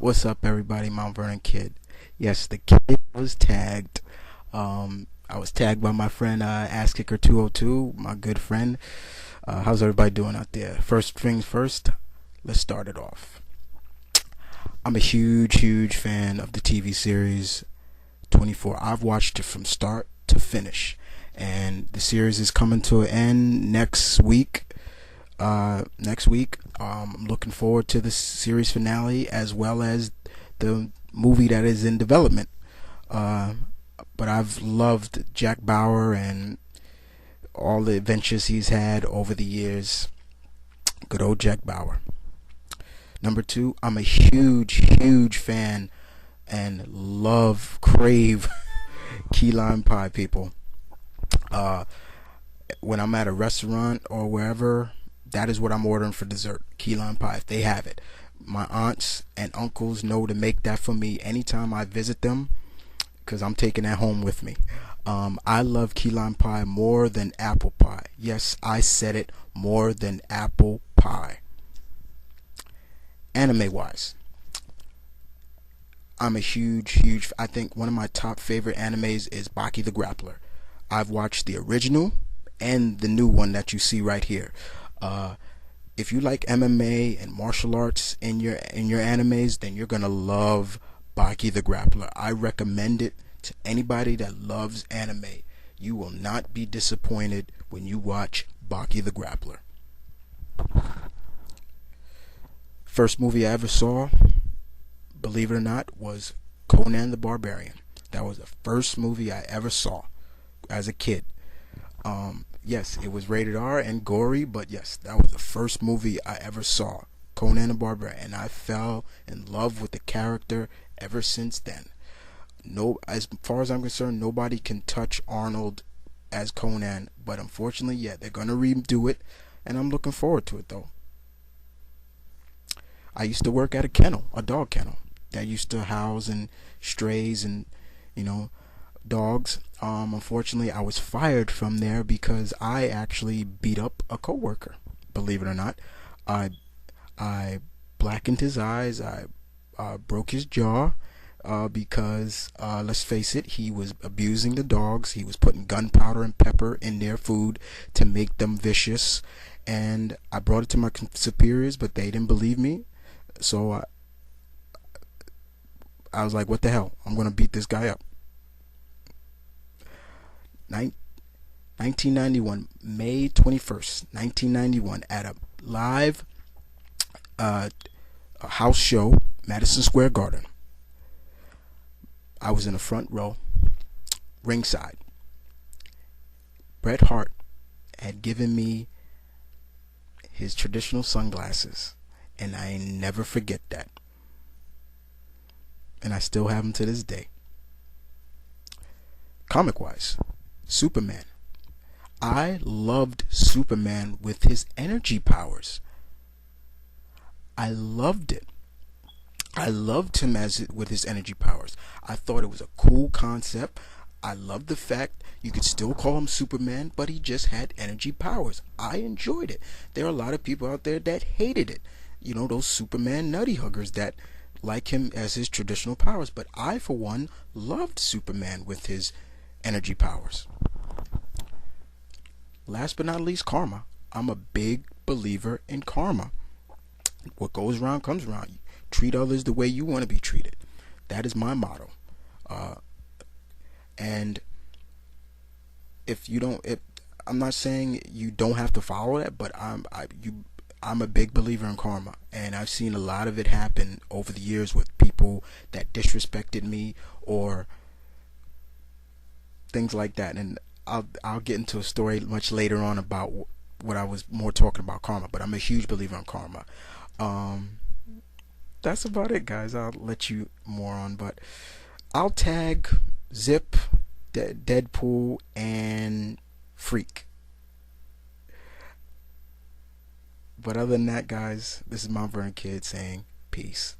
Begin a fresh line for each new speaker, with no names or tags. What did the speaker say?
What's up, everybody? Mount Vernon Kid. Yes, the kid was tagged. I was tagged by my friend Ass Kicker 202, my good friend. How's everybody doing out there? First things first, let's start it off. I'm a huge fan of the TV series 24. I've watched it from start to finish, and the series is coming to an end next week. I'm looking forward to the series finale as well as the movie that is in development. But I've loved Jack Bauer and all the adventures he's had over the years. Good old Jack Bauer. Number two, I'm a huge fan and crave key lime pie, people. When I'm at a restaurant or wherever, that is what I'm ordering for dessert. Key lime pie, if they have it. My aunts and uncles know to make that for me anytime I visit them, because I'm taking that home with me. I love key lime pie more than apple pie. Yes, I said it, more than apple pie. Anime wise, I'm a huge, I think one of my top favorite animes is Baki the Grappler. I've watched the original and the new one that you see right here. If you like MMA and martial arts in your animes, then you're gonna love Baki the Grappler. I recommend it to anybody that loves anime. You will not be disappointed when you watch Baki the Grappler. First movie I ever saw, believe it or not, was Conan the Barbarian. That was the first movie I ever saw as a kid. Yes, it was rated R and gory, but yes, that was the first movie I ever saw, Conan the Barbarian, and I fell in love with the character ever since then. No, as far as I'm concerned, nobody can touch Arnold as Conan, but unfortunately, yeah, they're gonna redo it, and I'm looking forward to it though. I used to work at a dog kennel that used to house and strays and dogs. Unfortunately, I was fired from there because I actually beat up a coworker. Believe it or not, I blackened his eyes. I broke his jaw because let's face it, he was abusing the dogs. He was putting gunpowder and pepper in their food to make them vicious. And I brought it to my superiors, but they didn't believe me. So I was like, "What the hell? I'm gonna beat this guy up." 1991, May 21st, 1991, at a live a house show, Madison Square Garden. I was in the front row, ringside. Bret Hart had given me his traditional sunglasses, and I never forget that. And I still have them to this day. Comic wise, Superman. I loved Superman with his energy powers. I loved it. I loved him with his energy powers. I thought it was a cool concept. I loved the fact you could still call him Superman, but he just had energy powers. I enjoyed it. There are a lot of people out there that hated it. Those Superman nutty huggers that like him as his traditional powers. But I, for one, loved Superman with his energy powers. Last but not least, karma. I'm a big believer in karma. What goes around comes around. Treat others the way you want to be treated. That is my motto. And if you don't, I'm not saying you don't have to follow that, but I'm a big believer in karma, and I've seen a lot of it happen over the years with people that disrespected me or things like that. And I'll get into a story much later on about what I was more talking about karma, but I'm a huge believer in karma. That's about it, guys. I'll let you more on, but I'll tag Zip, Deadpool, and Freak. But other than that, guys, this is Mount Vernon Kid saying peace.